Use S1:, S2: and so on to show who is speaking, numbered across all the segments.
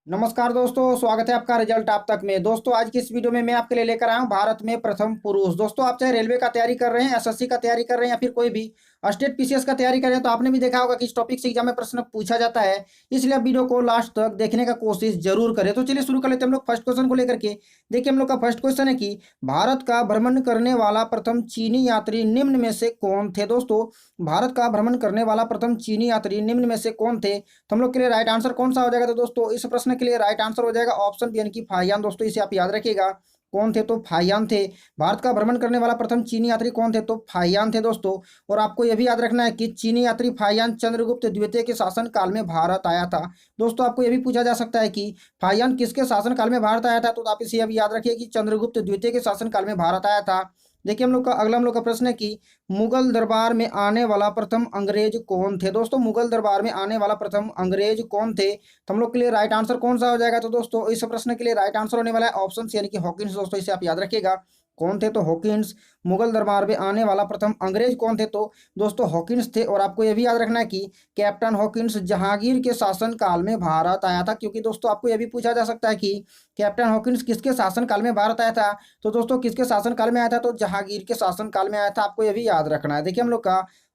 S1: नमस्कार दोस्तों, स्वागत है आपका रिजल्ट आप तक में। दोस्तों आज की इस वीडियो में मैं आपके लिए लेकर आया हूं भारत में प्रथम पुरुष। दोस्तों आप चाहे रेलवे का तैयारी कर रहे हैं, एसएससी का तैयारी कर रहे हैं या फिर कोई भी स्टेट पीसीएस का तैयारी कर रहे हैं, तो आपने भी देखा होगा कि इस टॉपिक से एग्जाम में प्रश्न पूछा जाता है। इसलिए आप वीडियो को लास्ट तक देखने का कोशिश जरूर करें। तो चलिए शुरू कर लेते हैं हम लोग फर्स्ट क्वेश्चन को लेकर के। देखिए हम लोग का फर्स्ट क्वेश्चन है कि भारत का भ्रमण करने वाला प्रथम चीनी यात्री निम्न में से कौन थे। दोस्तों भारत का भ्रमण करने वाला प्रथम चीनी यात्री निम्न में से कौन थे, तो हम लोग के लिए राइट आंसर कौन सा हो जाएगा। तो दोस्तों इस प्रश्न के लिए राइट आंसर हो जाएगा ऑप्शन बी यानी कि फाहियान। दोस्तों इसे आप याद रखिएगा, कौन थे तो फाहियान थे। भारत का भ्रमण करने वाला प्रथम चीनी यात्री कौन थे तो फाहियान थे दोस्तों। और आपको यह भी याद रखना है कि चीनी यात्री फाहियान चंद्रगुप्त द्वितीय के शासन काल में भारत आया था। दोस्तों आपको यह भी पूछा जा सकता है कि फाहियान किसके शासन काल में भारत आया था, तो आप इसे अभी याद रखिए कि चंद्रगुप्त द्वितीय के शासन काल में भारत आया था। देखिए हम लोग का प्रश्न है कि मुगल दरबार में आने वाला प्रथम अंग्रेज कौन थे। दोस्तों मुगल दरबार में आने वाला प्रथम अंग्रेज कौन थे, तो हम लोग के लिए राइट आंसर कौन सा हो जाएगा। तो दोस्तों इस प्रश्न के लिए राइट आंसर होने वाला है ऑप्शन सी यानी कि हॉकिंस। दोस्तों इसे आप याद रखिएगा, कौन थे तो हॉकिंस। मुगल दरबार में आने वाला प्रथम अंग्रेज कौन थे तो दोस्तों हॉकिंस थे। और आपको यह भी याद रखना है कि कैप्टन हॉकिंस जहांगीर के शासन काल में भारत आया था। क्योंकि दोस्तों आपको यह भी पूछा जा सकता है कि कैप्टन हॉकिंस किसके शासन काल में भारत आया था, तो दोस्तों किसके शासन काल में आया था तो जहांगीर के शासन काल में आया था। आपको यह भी याद रखना है। देखिए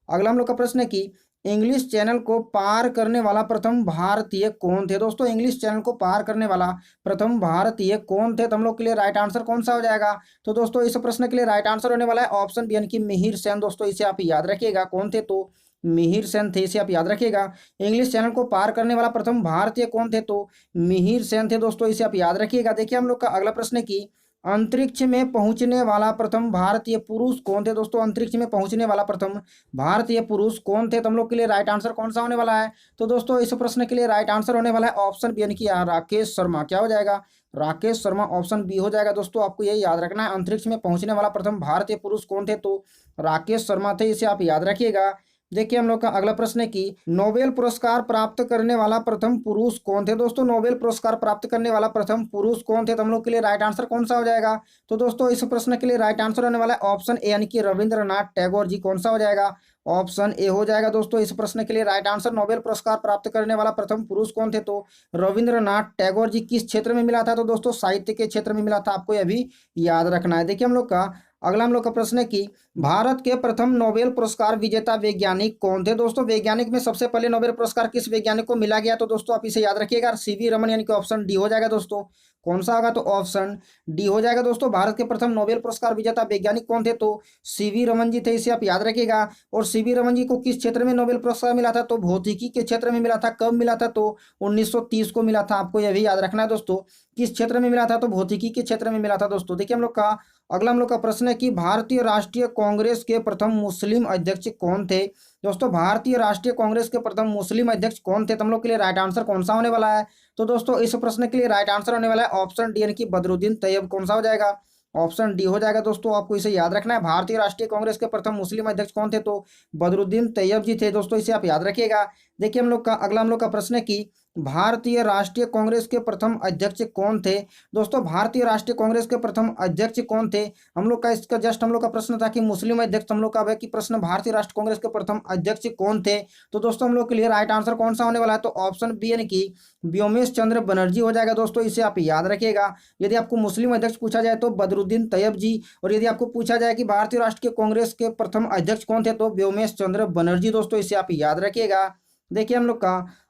S1: अगला हम लोग का प्रश्न है कि इंग्लिश चैनल को पार करने वाला प्रथम भारतीय कौन थे। दोस्तों इंग्लिश चैनल को पार करने वाला प्रथम भारतीय कौन थे, तो हम लोग के लिए राइट आंसर कौन सा हो जाएगा। तो दोस्तों इस प्रश्न के लिए राइट आंसर होने वाला है ऑप्शन बी यानी कि मिहिर सेन। दोस्तों इसे आप याद रखिएगा, कौन थे तो मिहिर सेन थे। इसे आप याद रखिएगा, इंग्लिश चैनल को पार करने वाला प्रथम भारतीय कौन थे तो मिहिर सेन थे। दोस्तों इसे आप याद रखिएगा। देखिए हम लोग का अगला प्रश्न है कि अंतरिक्ष में पहुंचने वाला प्रथम भारतीय पुरुष कौन थे। दोस्तों अंतरिक्ष में पहुंचने वाला प्रथम भारतीय पुरुष कौन थे, तो हम लोग के लिए राइट आंसर कौन सा होने वाला है। तो दोस्तों इस प्रश्न के लिए राइट आंसर होने वाला है ऑप्शन बी यानी कि राकेश शर्मा। क्या हो जाएगा, राकेश शर्मा। ऑप्शन बी हो जाएगा। दोस्तों आपको यही याद रखना है, अंतरिक्ष में पहुंचने वाला प्रथम भारतीय पुरुष कौन थे तो राकेश शर्मा थे। इसे आप याद रखिएगा। देखिए हम लोग का अगला प्रश्न है कि नोबेल पुरस्कार प्राप्त करने वाला प्रथम पुरुष कौन थे। दोस्तों नोबेल पुरस्कार प्राप्त करने वाला प्रथम पुरुष कौन थे, तो हम लोग के लिए राइट आंसर कौन सा हो जाएगा। तो दोस्तों इस प्रश्न के लिए राइट आंसर होने वाला है ऑप्शन ए यानी कि रविंद्रनाथ टैगोर जी। कौन सा हो जाएगा, ऑप्शन ए हो जाएगा। दोस्तों इस प्रश्न के लिए राइट आंसर नोबेल पुरस्कार प्राप्त करने वाला प्रथम पुरुष कौन थे तो रविंद्रनाथ टैगोर जी। किस क्षेत्र में मिला था, तो दोस्तों साहित्य के क्षेत्र में मिला था। आपको यह भी याद रखना है। देखिए अगला हम लोग का प्रश्न है कि भारत के प्रथम नोबेल पुरस्कार विजेता वैज्ञानिक कौन थे। दोस्तों वैज्ञानिक में सबसे पहले नोबेल पुरस्कार किस वैज्ञानिक को मिला गया, तो दोस्तों आप इसे याद रखिएगा, सीवी रमन यानी कि ऑप्शन डी हो जाएगा। दोस्तों कौन सा होगा तो ऑप्शन डी हो जाएगा। दोस्तों भारत के प्रथम नोबेल पुरस्कार विजेता वैज्ञानिक कौन थे तो सीवी रमन जी थे। इसे आप याद रखिएगा। और सीवी रमन जी को किस क्षेत्र में नोबेल पुरस्कार मिला था, तो भौतिकी के क्षेत्र में मिला था। कब मिला था, तो 1930 को मिला था। आपको यह भी याद रखना है दोस्तों, किस क्षेत्र में मिला था तो भौतिकी के क्षेत्र में मिला था। दोस्तों देखिए अगला हम लोग का प्रश्न है कि भारतीय राष्ट्रीय कांग्रेस के प्रथम मुस्लिम अध्यक्ष कौन थे। दोस्तों भारतीय राष्ट्रीय कांग्रेस के प्रथम मुस्लिम अध्यक्ष कौन थे, तो हम लोग के लिए राइट आंसर कौन सा होने वाला है। तो दोस्तों इस प्रश्न के लिए राइट आंसर होने वाला है ऑप्शन डी यानी कि बदरुद्दीन तैयब। कौन सा हो जाएगा, ऑप्शन डी हो जाएगा। दोस्तों आपको इसे याद रखना है, भारतीय राष्ट्रीय कांग्रेस के प्रथम मुस्लिम अध्यक्ष कौन थे तो बदरुद्दीन तैयब जी थे। दोस्तों इसे आप याद रखिएगा। देखिए अगला हम लोग का प्रश्न है कि भारतीय राष्ट्रीय कांग्रेस के प्रथम अध्यक्ष कौन थे। दोस्तों भारतीय राष्ट्रीय कांग्रेस के प्रथम अध्यक्ष कौन थे, हम लोग का इसका जस्ट हम लोग का प्रश्न था कि मुस्लिम अध्यक्ष। हम लोग का है कि प्रश्न भारतीय राष्ट्र कांग्रेस के प्रथम अध्यक्ष कौन थे, तो दोस्तों हम लोग के लिए राइट आंसर कौन सा होने वाला है, तो ऑप्शन बी यानी कि व्योमेश चंद्र बनर्जी हो जाएगा। दोस्तों इसे आप याद रखिएगा। यदि आपको मुस्लिम अध्यक्ष पूछा जाए तो बदरुद्दीन तैयब जी, और यदि आपको पूछा जाए कि भारतीय राष्ट्रीय कांग्रेस के प्रथम अध्यक्ष कौन थे तो व्योमेश चंद्र बनर्जी। दोस्तों इसे आप याद रखिएगा। देखिए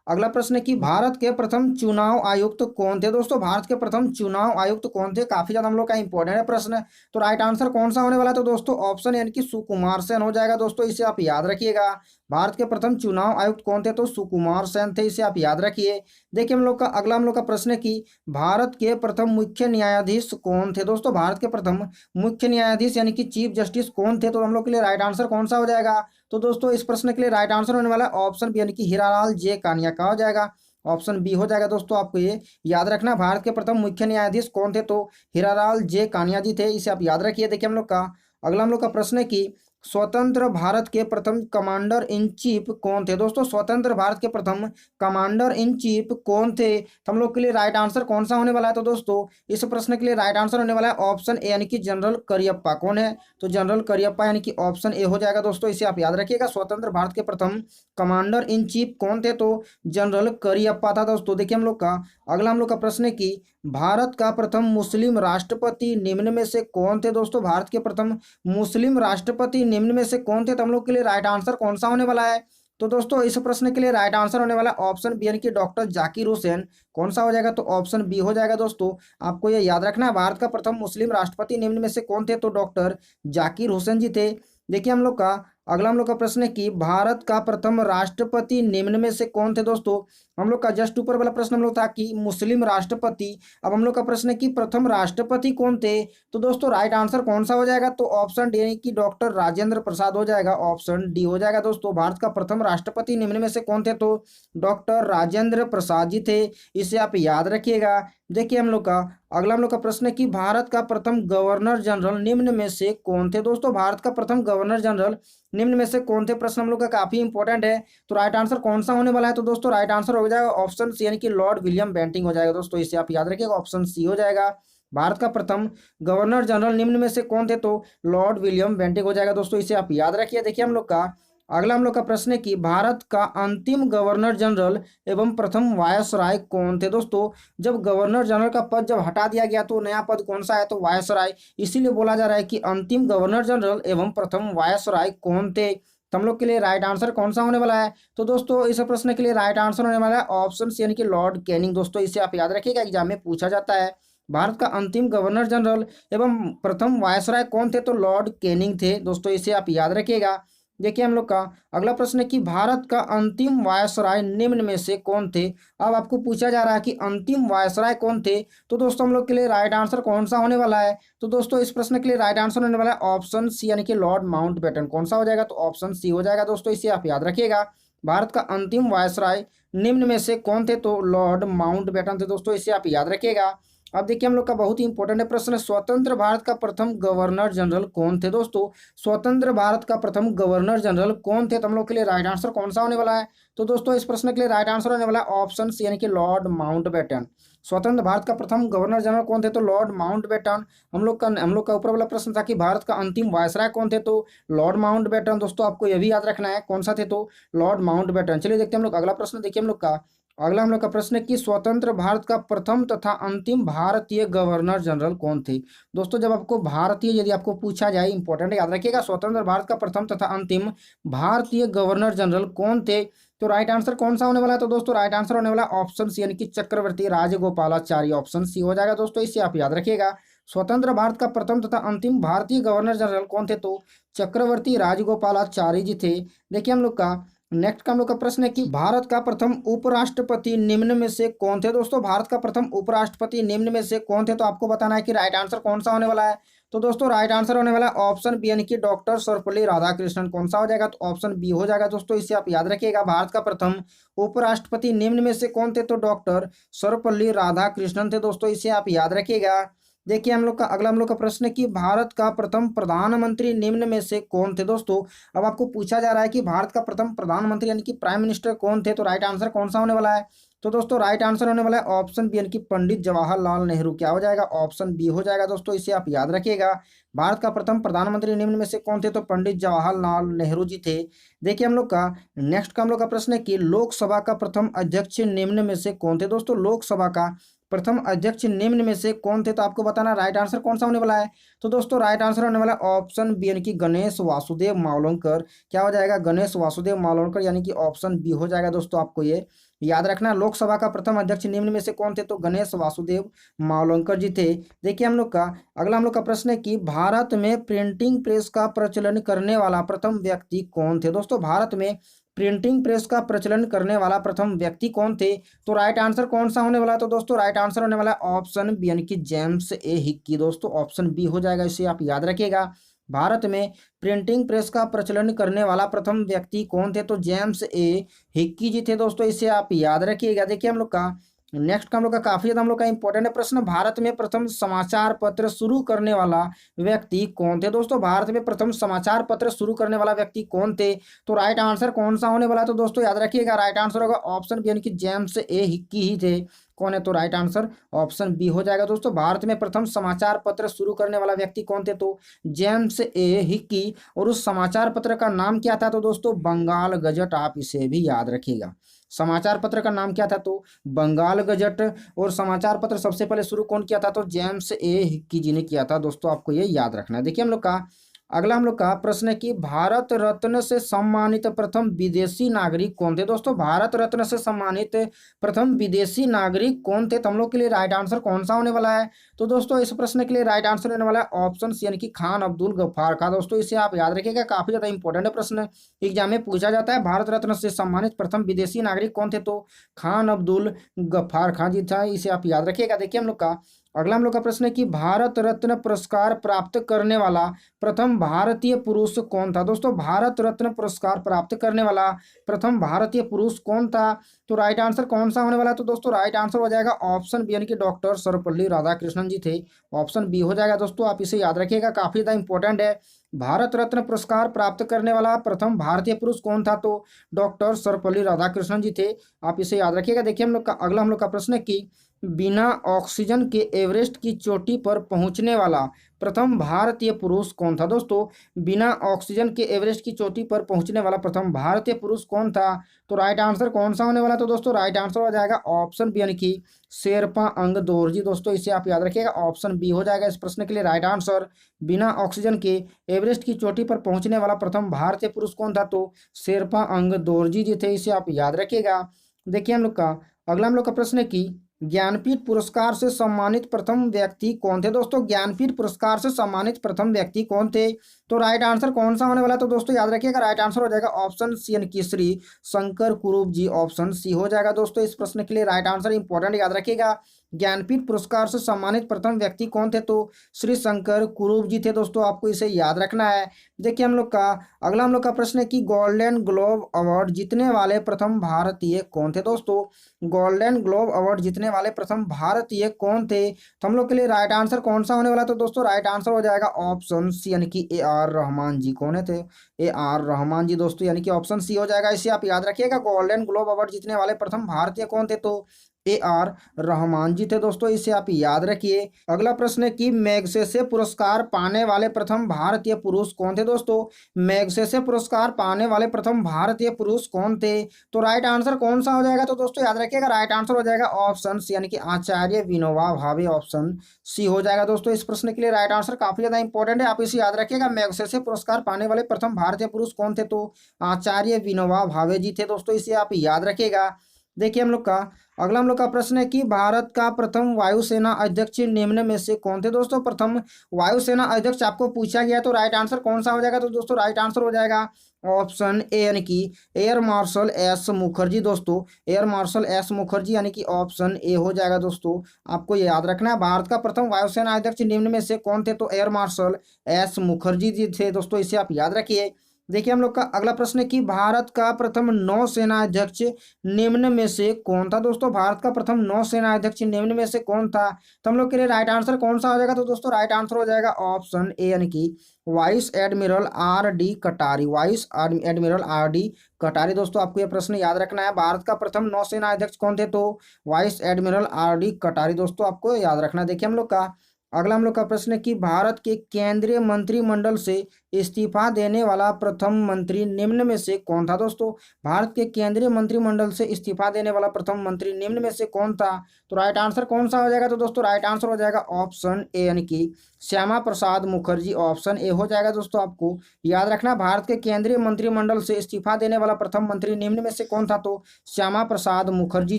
S1: अगला प्रश्न है कि भारत के प्रथम चुनाव आयुक्त कौन थे। दोस्तों भारत के प्रथम चुनाव आयुक्त कौन थे, काफी ज्यादा हम लोग का इंपॉर्टेंट है प्रश्न। तो राइट आंसर कौन सा होने वाला है, तो दोस्तों ऑप्शन यानी कि सुकुमार सेन हो जाएगा। दोस्तों इसे आप याद रखिएगा। भारत के प्रथम चुनाव आयुक्त कौन थे तो सुकुमार सेन थे। इसे आप याद रखिए। देखिए अगला हम लोग का प्रश्न है कि भारत के प्रथम मुख्य न्यायाधीश कौन थे। दोस्तों भारत के प्रथम मुख्य न्यायाधीश यानी कि चीफ जस्टिस कौन थे, तो हम लोग के लिए राइट आंसर कौन सा हो जाएगा। तो दोस्तों इस प्रश्न के लिए राइट आंसर होने वाला है ऑप्शन बी यानी कि हीरालाल जे कानिया। का हो जाएगा, ऑप्शन बी हो जाएगा। दोस्तों आपको ये याद रखना, भारत के प्रथम मुख्य न्यायाधीश कौन थे तो हीरालाल जे कानिया जी थे। इसे आप याद रखिए। देखिए अगला हम लोग का प्रश्न है कि स्वतंत्र भारत के प्रथम कमांडर इन चीफ कौन थे? दोस्तों स्वतंत्र भारत के प्रथम कमांडर इन चीफ कौन थे? तो हम लोग के लिए राइट आंसर कौन सा होने वाला है? तो दोस्तों इस प्रश्न के लिए राइट आंसर होने वाला है ऑप्शन ए यानी कि जनरल करियप्पा। कौन है? तो जनरल करियप्पा यानी कि ऑप्शन ए हो जाएगा दोस्तों, इसे आप याद रखिएगा। स्वतंत्र भारत के प्रथम कमांडर इन चीफ कौन थे? तो जनरल करियप्पा था दोस्तों। देखिए हम लोग का अगला हम लोग का प्रश्न है कि भारत का प्रथम मुस्लिम राष्ट्रपति निम्न में से कौन थे? दोस्तों भारत के प्रथम मुस्लिम राष्ट्रपति निम्न में से कौन थे? तो हम लोग के लिए राइट आंसर कौन सा होने वाला है? तो दोस्तों इस प्रश्न के लिए राइट आंसर होने वाला है ऑप्शन बी यानी कि डॉक्टर जाकिर हुसैन। कौन सा हो जाएगा? तो ऑप्शन बी हो जाएगा दोस्तों। आपको ये याद रखना है, भारत का प्रथम मुस्लिम राष्ट्रपति निम्न में से कौन थे? तो डॉक्टर जाकिर हुसैन जी थे। देखिए हम लोग का अगला हम लोग का प्रश्न है कि भारत का प्रथम राष्ट्रपति निम्न में से कौन थे? दोस्तों हम लोग का जस्ट ऊपर वाला प्रश्न हम लोग था कि मुस्लिम राष्ट्रपति, अब हम लोग का प्रश्न है कि प्रथम राष्ट्रपति कौन थे? तो दोस्तों राइट आंसर कौन सा हो जाएगा? तो ऑप्शन डी यानी कि डॉक्टर राजेंद्र प्रसाद हो जाएगा, ऑप्शन डी हो जाएगा दोस्तों। भारत का प्रथम राष्ट्रपति निम्न में से कौन थे? तो डॉक्टर राजेंद्र प्रसाद जी थे, इसे आप याद रखिएगा। देखिए हम लोग का अगला हम लोग का प्रश्न है कि भारत का प्रथम गवर्नर जनरल निम्न में से कौन थे? दोस्तों भारत का प्रथम गवर्नर जनरल निम्न में से कौन थे? प्रश्न हम लोग का काफी इंपॉर्टेंट है। तो राइट आंसर कौन सा होने वाला है? तो दोस्तों राइट आंसर हो जाएगा ऑप्शन सी यानी कि लॉर्ड विलियम बेंटिंक हो जाएगा दोस्तों, इसे आप याद रखिएगा, ऑप्शन सी हो जाएगा। भारत का प्रथम गवर्नर जनरल निम्न में से कौन थे? तो लॉर्ड विलियम बेंटिक हो जाएगा दोस्तों, इसे आप याद रखिए। देखिए हम लोग का अगला हम लोग का प्रश्न है कि भारत का अंतिम गवर्नर जनरल एवं प्रथम वायसराय कौन थे? दोस्तों जब गवर्नर जनरल का पद जब हटा दिया गया तो नया पद कौन सा है? तो वायसराय, इसीलिए बोला जा रहा है कि अंतिम गवर्नर जनरल एवं प्रथम वायसराय कौन थे? तो हम लोग के लिए राइट आंसर कौन सा होने वाला है? तो दोस्तों इस प्रश्न के लिए राइट आंसर होने वाला है ऑप्शन सी यानी कि लॉर्ड कैनिंग दोस्तों, इसे आप याद रखिएगा, एग्जाम में पूछा जाता है। भारत का अंतिम गवर्नर जनरल एवं प्रथम वायसराय कौन थे? तो लॉर्ड कैनिंग थे दोस्तों, इसे आप याद रखिएगा। देखिए हम लोग का अगला प्रश्न है कि भारत का अंतिम वायसराय निम्न में से कौन थे? अब आपको पूछा जा रहा है कि अंतिम वायसराय कौन थे? तो दोस्तों हम लोग के लिए राइट आंसर कौन सा होने वाला है? तो दोस्तों इस प्रश्न के लिए राइट आंसर होने वाला है ऑप्शन सी यानी कि लॉर्ड माउंटबेटन। कौन सा हो जाएगा? तो ऑप्शन सी हो जाएगा दोस्तों, इसे आप याद रखिएगा। भारत का अंतिम वायसराय निम्न में से कौन थे? तो लॉर्ड माउंटबेटन थे दोस्तों, इसे आप याद रखिएगा। अब देखिए हम लोग का बहुत ही इंपॉर्टेंट है प्रश्न, स्वतंत्र भारत का प्रथम गवर्नर जनरल कौन थे? दोस्तों स्वतंत्र भारत का प्रथम गवर्नर जनरल कौन थे? तो हम लोग के लिए राइट आंसर कौन सा होने वाला है? तो दोस्तों इस प्रश्न के लिए राइट आंसर होने वाला है ऑप्शन सी यानी कि लॉर्ड माउंटबेटन। स्वतंत्र भारत का प्रथम गवर्नर जनरल कौन थे? तो लॉर्ड माउंटबेटन। हम लोग का ऊपर वाला प्रश्न था कि भारत का अंतिम वायसराय कौन थे? तो लॉर्ड माउंटबेटन दोस्तों, आपको यह भी याद रखना है कौन सा थे? तो लॉर्ड माउंटबेटन। चलिए देखते हैं हम लोग अगला प्रश्न। देखिए हम लोग का अगला हम लोग का प्रश्न है कि स्वतंत्र भारत का प्रथम तथा अंतिम भारतीय गवर्नर जनरल कौन थे? दोस्तों जब आपको भारतीय यदि आपको पूछा जाए, इंपॉर्टेंट याद रखिएगा, स्वतंत्र भारत का प्रथम तथा अंतिम भारतीय गवर्नर जनरल कौन थे? तो राइट आंसर कौन सा होने वाला है? तो दोस्तों राइट आंसर होने वाला ऑप्शन सी यानी कि चक्रवर्ती राजगोपालाचारी, ऑप्शन सी हो जाएगा दोस्तों, इसे आप याद रखिएगा। स्वतंत्र भारत का प्रथम तथा अंतिम भारतीय गवर्नर जनरल कौन थे? तो चक्रवर्ती राजगोपालाचारी जी थे। देखिए हम लोग का नेक्स्ट का हम लोग का प्रश्न है कि भारत का प्रथम उपराष्ट्रपति निम्न में से कौन थे? दोस्तों भारत का प्रथम उपराष्ट्रपति निम्न में से कौन थे? तो आपको बताना है कि राइट आंसर कौन सा होने वाला है। तो दोस्तों राइट आंसर होने वाला है ऑप्शन बी यानी कि डॉक्टर सर्वपल्ली राधाकृष्णन। कौन सा हो जाएगा? तो ऑप्शन बी हो जाएगा दोस्तों, इसे आप याद रखिएगा। भारत का प्रथम उपराष्ट्रपति निम्न में से कौन थे? तो डॉक्टर सर्वपल्ली राधाकृष्णन थे दोस्तों, इसे आप याद रखिएगा। देखिए हम लोग का अगला हम लोग का प्रश्न है कि भारत का प्रथम प्रधानमंत्री निम्न में से कौन थे? दोस्तों अब आपको पूछा जा रहा है कि भारत का प्रथम प्रधानमंत्री यानी कि प्राइम मिनिस्टर कौन थे? तो राइट आंसर कौन सा होने वाला है? तो दोस्तों राइट आंसर होने वाला है ऑप्शन बी यानी कि पंडित जवाहरलाल नेहरू। क्या हो जाएगा? ऑप्शन बी हो जाएगा दोस्तों, इसे आप याद रखिएगा। भारत का प्रथम प्रधानमंत्री निम्न में से कौन थे? तो पंडित जवाहरलाल नेहरू जी थे। देखिए हम लोग का नेक्स्ट का हम लोग का प्रश्न है कि लोकसभा का प्रथम अध्यक्ष निम्न में से कौन थे? दोस्तों लोकसभा का प्रथम अध्यक्ष निम्न में से कौन थे? तो आपको बताना राइट आंसर कौन सा होने वाला है। तो दोस्तों राइट आंसर होने वाला है ऑप्शन बी यानी कि गणेश वासुदेव मावलंकर। क्या हो जाएगा? गणेश वासुदेव मावलंकर, यानी कि ऑप्शन बी हो जाएगा दोस्तों, आपको ये याद रखना। लोकसभा का प्रथम अध्यक्ष निम्न में से कौन थे? तो गणेश वासुदेव मावलंकर जी थे। देखिए हम लोग का अगला हम लोग का प्रश्न है कि भारत में प्रिंटिंग प्रेस का प्रचलन करने वाला प्रथम व्यक्ति कौन थे? दोस्तों भारत में प्रिंटिंग प्रेस का प्रचलन करने वाला प्रथम व्यक्ति कौन थे? तो राइट आंसर कौन सा होने वाला है? तो दोस्तों राइट आंसर होने वाला है ऑप्शन बी यानी कि जेम्स ए हिक्की। दोस्तों ऑप्शन बी हो जाएगा, इसे आप याद रखिएगा। भारत में प्रिंटिंग प्रेस का प्रचलन करने वाला प्रथम व्यक्ति कौन थे? तो जेम्स ए हिक्की जी थे दोस्तों, इसे आप याद रखिएगा। देखिए हम लोग का नेक्स्ट का हम लोग का काफी ज्यादा हम लोग का इंपॉर्टेंट है प्रश्न, भारत में प्रथम समाचार पत्र शुरू करने वाला व्यक्ति कौन थे दोस्तों? भारत में प्रथम समाचार पत्र शुरू करने वाला व्यक्ति कौन थे? तो राइट आंसर कौन सा होने वाला है? तो दोस्तों याद रखिएगा, राइट आंसर होगा ऑप्शन बी यानी कि जेम्स ए हिक्की ही थे। कौन है? तो राइट आंसर ऑप्शन बी हो जाएगा दोस्तों। भारत में प्रथम समाचार पत्र शुरू करने वाला व्यक्ति कौन थे? तो जेम्स ए हिक्की। और उस समाचार पत्र का नाम क्या था? तो दोस्तों बंगाल गजट, आप इसे भी याद रखिएगा। समाचार पत्र का नाम क्या था? तो बंगाल गजट। और समाचार पत्र सबसे पहले शुरू कौन किया था? तो जेम्स ए हिक्की जी ने किया था दोस्तों, आपको ये याद रखना है। देखिए हम लोग का अगला हम लोग का प्रश्न है कि भारत रत्न से सम्मानित प्रथम विदेशी नागरिक कौन थे? दोस्तों भारत रत्न से सम्मानित प्रथम विदेशी नागरिक कौन थे? तो हम लोग के लिए राइट आंसर कौन सा होने वाला है? तो दोस्तों इस प्रश्न के लिए राइट आंसर होने वाला है ऑप्शन सी यानी कि खान अब्दुल गफ्फार खान। दोस्तों इसे आप याद रखिएगा, काफी ज्यादा इंपॉर्टेंट प्रश्न एग्जाम में पूछा जाता है। भारत रत्न से सम्मानित प्रथम विदेशी नागरिक कौन थे? तो खान अब्दुल गफ्फार खान जी था, इसे आप याद रखिएगा। देखिए हम लोग का अगला हम लोग का प्रश्न है कि भारत रत्न पुरस्कार प्राप्त करने वाला प्रथम भारतीय पुरुष कौन था? दोस्तों भारत रत्न पुरस्कार प्राप्त करने वाला प्रथम भारतीय पुरुष कौन था? तो राइट आंसर कौन सा होने वाला है? तो दोस्तों राइट आंसर हो जाएगा ऑप्शन बी यानी कि डॉक्टर सर्वपल्ली राधाकृष्णन जी थे। ऑप्शन बी हो जाएगा दोस्तों, आप इसे याद रखिएगा, काफी ज्यादा इंपॉर्टेंट है। भारत रत्न पुरस्कार प्राप्त करने वाला प्रथम भारतीय पुरुष कौन था? तो डॉक्टर सर्वपल्ली राधाकृष्णन जी थे, आप इसे याद रखिएगा। देखिए हम लोग का अगला हम लोग का प्रश्न है कि बिना ऑक्सीजन के एवरेस्ट की चोटी पर पहुंचने वाला प्रथम भारतीय पुरुष कौन था? दोस्तों बिना ऑक्सीजन के एवरेस्ट की चोटी पर पहुंचने वाला प्रथम भारतीय पुरुष कौन था? तो राइट आंसर कौन सा होने वाला? तो दोस्तों राइट आंसर हो जाएगा ऑप्शन बी यानी कि शेरपा अंग दोरजी। दोस्तों इसे आप याद रखिएगा, ऑप्शन बी हो जाएगा इस प्रश्न के लिए राइट आंसर। बिना ऑक्सीजन के एवरेस्ट की चोटी पर पहुंचने वाला प्रथम भारतीय पुरुष कौन था? तो शेरपा अंग दोरजी जी थे, इसे आप याद रखिएगा। देखिए हम लोग का अगला हम लोग का प्रश्न है कि ज्ञानपीठ पुरस्कार से सम्मानित प्रथम व्यक्ति कौन थे? दोस्तों ज्ञानपीठ पुरस्कार से सम्मानित प्रथम व्यक्ति कौन थे? तो राइट आंसर कौन सा होने वाला? तो दोस्तों याद रखिएगा, राइट आंसर हो जाएगा ऑप्शन सी यानी कि श्री शंकर कुरूप जी। ऑप्शन सी हो जाएगा दोस्तों इस प्रश्न के लिए राइट आंसर, इंपॉर्टेंट याद रखिएगा। ज्ञानपीठ पुरस्कार से सम्मानित प्रथम व्यक्ति कौन थे? तो श्री शंकर कुरूप जी थे दोस्तों, आपको इसे याद रखना है। देखिए हम लोग का अगला हम लोग का प्रश्न है कि गोल्डन ग्लोब अवार्ड जीतने वाले प्रथम भारतीय कौन थे? दोस्तों गोल्डन ग्लोब अवार्ड जीतने वाले प्रथम भारतीय कौन थे? तो हम लोग के लिए राइट आंसर कौन सा होने वाला? तो दोस्तों राइट आंसर हो जाएगा ऑप्शन सी यानी कि ए आर रहमान जी। कौन है थे? ए आर रहमान जी दोस्तों, यानी कि ऑप्शन सी हो जाएगा, इसे आप याद रखिएगा। गोल्डन ग्लोब अवार्ड जीतने वाले प्रथम भारतीय कौन थे? तो ए आर रहमान जी थे दोस्तों, इसे आप याद रखिए। अगला प्रश्न है कि मैग्सेसे पुरस्कार पाने वाले प्रथम भारतीय पुरुष कौन थे? दोस्तों मैग्सेसे पुरस्कार पाने वाले प्रथम भारतीय पुरुष कौन थे? तो राइट आंसर कौन सा हो जाएगा? तो दोस्तों याद रखिएगा, राइट आंसर हो जाएगा ऑप्शन सी यानी कि आचार्य विनोबा भावे। ऑप्शन सी हो जाएगा दोस्तों इस प्रश्न के लिए राइट आंसर, काफी ज्यादा इंपॉर्टेंट है, आप इसे याद रखिएगा। मैग्सेसे पुरस्कार पाने वाले प्रथम भारतीय पुरुष कौन थे? तो आचार्य विनोबा भावे जी थे दोस्तों, इसे आप याद रखिएगा। देखिए हम लोग का अगला हम लोग का प्रश्न है कि भारत का प्रथम वायुसेना अध्यक्ष निम्न में से कौन थे? दोस्तों प्रथम वायुसेना अध्यक्ष आपको पूछा गया, तो राइट आंसर कौन सा हो जाएगा? तो दोस्तों राइट आंसर हो जाएगा ऑप्शन ए यानी कि एयर मार्शल एस मुखर्जी। दोस्तों एयर मार्शल एस मुखर्जी यानी कि ऑप्शन ए हो जाएगा दोस्तों, आपको ये याद रखना है। भारत का प्रथम वायुसेना अध्यक्ष निम्न में से कौन थे? तो air marshal S Mukherjee ji थे दोस्तों, इसे आप याद रखिए। देखिए हम लोग का अगला प्रश्न है कि भारत का प्रथम नौसेना अध्यक्ष निम्न में से कौन था? दोस्तों भारत का प्रथम नौसेना अध्यक्ष निम्न में से कौन था? तो हम लोग के लिए राइट आंसर कौन सा हो जाएगा? तो दोस्तों राइट आंसर हो जाएगा ऑप्शन ए यानी कि वाइस एडमिरल आर डी कटारी। वाइस एडमिरल आर डी कटारी दोस्तों, आपको यह प्रश्न याद रखना है। भारत का प्रथम नौसेना अध्यक्ष कौन थे? तो वाइस एडमिरल आर डी कटारी दोस्तों, आपको याद रखना है। देखिए हम लोग का अगला हम लोग का प्रश्न है कि भारत के केंद्रीय मंत्रिमंडल से इस्तीफा देने वाला प्रथम मंत्री निम्न में से कौन था? दोस्तों भारत के केंद्रीय मंत्रिमंडल से इस्तीफा देने वाला प्रथम मंत्री निम्न में से कौन था? तो राइट आंसर कौन सा हो जाएगा? तो दोस्तों राइट आंसर हो जाएगा ऑप्शन ए यानी कि श्यामा प्रसाद मुखर्जी। ऑप्शन ए हो जाएगा दोस्तों, आपको याद रखना। भारत के केंद्रीय मंत्रिमंडल से इस्तीफा देने वाला प्रथम मंत्री निम्न में से कौन था? तो श्यामा प्रसाद मुखर्जी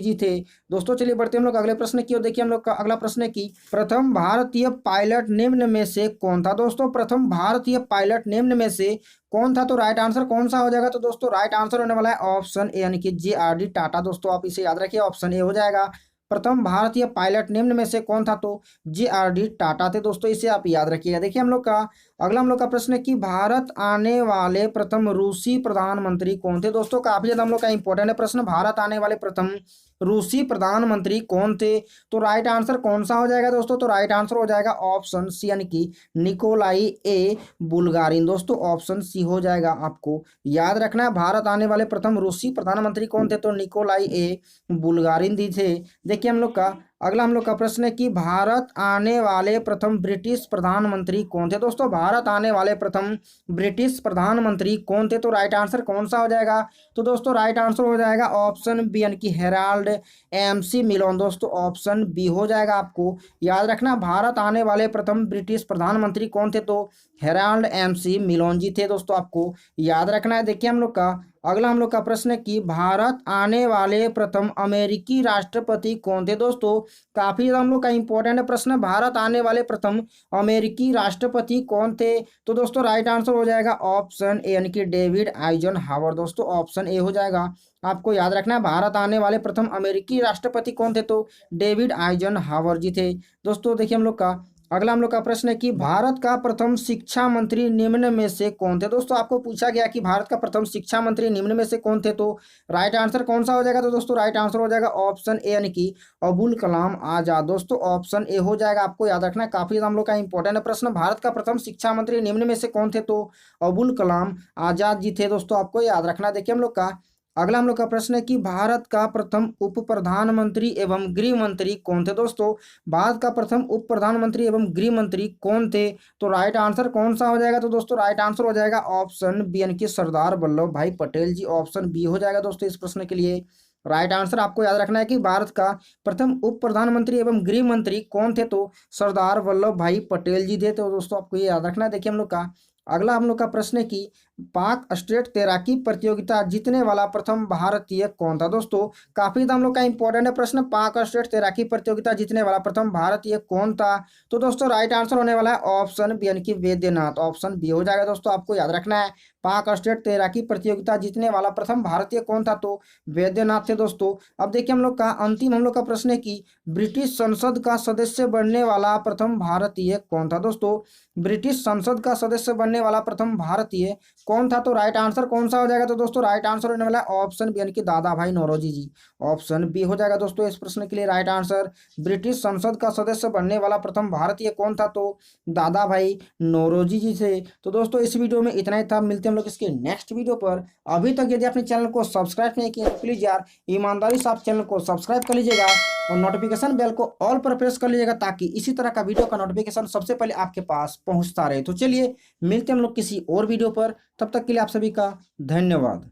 S1: जी थे दोस्तों। चलिए बढ़ते हम लोग अगले प्रश्न की ओर। देखिए हम लोग का अगला प्रश्न है कि प्रथम भारतीय पायलट निम्न में से कौन था? दोस्तों प्रथम भारतीय पायलट निम्न में से कौन था? तो राइट आंसर कौन सा हो जाएगा? तो दोस्तों राइट आंसर होने वाला है ऑप्शन ए यानी कि जे आर डी टाटा। दोस्तों आप इसे याद रखिए, ऑप्शन ए हो जाएगा। प्रथम भारतीय पायलट निम्न में से कौन था? तो जे आर डी टाटा थे दोस्तों, इसे आप याद रखिएगा। देखिए हम लोग का अगला हम लोग का प्रश्न है कि भारत आने वाले प्रथम रूसी प्रधानमंत्री कौन थे? दोस्तों काफी ज्यादा हम लोग का इंपॉर्टेंट है प्रश्न। भारत आने वाले प्रथम रूसी प्रधानमंत्री कौन थे? तो राइट आंसर कौन सा हो जाएगा दोस्तों? तो राइट आंसर हो जाएगा ऑप्शन सी यानी कि निकोलाई ए बुल्गारिन। दोस्तों ऑप्शन सी हो जाएगा। आपको याद रखना है भारत आने वाले प्रथम रूसी प्रधानमंत्री कौन थे? तो निकोलाई ए बुल्गारिन दी थे। देखिए हम लोग का अगला हम लोग का प्रश्न है कि भारत आने वाले प्रथम ब्रिटिश प्रधानमंत्री कौन थे? दोस्तों भारत आने वाले प्रथम ब्रिटिश प्रधानमंत्री कौन थे? तो राइट आंसर कौन सा हो जाएगा? तो दोस्तों राइट आंसर हो जाएगा ऑप्शन बी यानी कि हेराल्ड एमसी मिलोन। दोस्तों ऑप्शन बी हो जाएगा। आपको याद रखना भारत आने वाले प्रथम ब्रिटिश प्रधानमंत्री कौन थे? तो हेराल्ड एमसी मिलोन जी थे। दोस्तों आपको याद रखना है। देखिए हम लोग का अगला हम लोग का प्रश्न है कि भारत आने वाले प्रथम अमेरिकी राष्ट्रपति कौन थे? दोस्तों काफी ज्यादा हम लोग का इंपॉर्टेंट प्रश्न है, भारत आने वाले प्रथम अमेरिकी राष्ट्रपति कौन थे? तो दोस्तों राइट आंसर हो जाएगा ऑप्शन ए यानी कि डेविड आइजन हावर। दोस्तों ऑप्शन ए हो जाएगा। आपको याद रखना है भारत आने वाले प्रथम अमेरिकी राष्ट्रपति कौन थे? तो डेविड आइजन हावर जी थे। दोस्तों देखिए हम लोग का अगला हम लोग का प्रश्न है कि भारत का प्रथम शिक्षा मंत्री निम्न में से कौन थे? दोस्तों आपको पूछा गया कि भारत का प्रथम शिक्षा मंत्री निम्न में से कौन थे? तो राइट आंसर कौन सा हो जाएगा? तो दोस्तों राइट आंसर हो जाएगा ऑप्शन ए यानी कि अबुल कलाम आजाद। दोस्तों ऑप्शन ए हो जाएगा। आपको याद रखना है काफी हम लोग का इंपॉर्टेंट प्रश्न, भारत का प्रथम शिक्षा मंत्री निम्न में से कौन थे? तो अबुल कलाम आजाद जी थे। दोस्तों आपको याद रखना। देखिए हम लोग का अगला हम लोग का प्रश्न है कि भारत का प्रथम उप प्रधानमंत्री एवं गृह मंत्री कौन थे? दोस्तों भारत का प्रथम उप प्रधानमंत्री एवं गृह मंत्री कौन थे? तो राइट आंसर कौन सा हो जाएगा? तो दोस्तों राइट आंसर हो जाएगा ऑप्शन बी यानी कि सरदार वल्लभ भाई पटेल जी। ऑप्शन बी हो जाएगा दोस्तों इस प्रश्न के लिए राइट आंसर। आपको याद रखना है कि भारत का प्रथम उप प्रधानमंत्री एवं गृह मंत्री कौन थे? तो सरदार वल्लभ भाई पटेल जी थे। तो दोस्तों आपको ये याद रखना है। देखिए हम लोग का अगला हम लोग का प्रश्न है कि पाक स्टेट तैराकी प्रतियोगिता जीतने वाला प्रथम भारतीय कौन था? दोस्तों काफी हम लोग का इंपॉर्टेंट है प्रश्न, पाक स्टेट तैराकी प्रतियोगिता जीतने वाला प्रथम भारतीय कौन था? तो दोस्तों राइट आंसर होने वाला है ऑप्शन बी यानी कि वैद्यनाथ। ऑप्शन बी हो जाएगा। दोस्तों आपको याद रखना है पाक स्टेट तैराकी प्रतियोगिता जीतने वाला प्रथम भारतीय कौन था? तो वैद्यनाथ थे। दोस्तों अब देखिए हम लोग का अंतिम हम लोग का प्रश्न है कि ब्रिटिश संसद का सदस्य बनने वाला प्रथम भारतीय कौन था? दोस्तों ब्रिटिश संसद का सदस्य बनने वाला प्रथम भारतीय कौन था? तो राइट आंसर कौन सा हो जाएगा? तो दोस्तों राइट आंसर होने वाला है ऑप्शन बी यानी कि दादा भाई नौरोजी जी। ऑप्शन बी हो जाएगा दोस्तों इस प्रश्न के लिए राइट आंसर। ब्रिटिश संसद का सदस्य बनने वाला प्रथम भारतीय कौन था? तो दादा भाई नौरोजी जी थे। तो दोस्तों इस वीडियो में इतना ही था, मिलते हैं हम लोग इसके नेक्स्ट वीडियो पर। अभी तक यदि आपने चैनल को सब्सक्राइब नहीं किया तो प्लीज यार ईमानदारी से आप चैनल को सब्सक्राइब कर लीजिएगा और नोटिफिकेशन बेल को ऑल पर प्रेस कर लीजिएगा ताकि इसी तरह का वीडियो का नोटिफिकेशन सबसे पहले आपके पास पहुंचता रहे। तो चलिए मिलते हैं हम लोग किसी और वीडियो पर, तब तक के लिए आप सभी का धन्यवाद।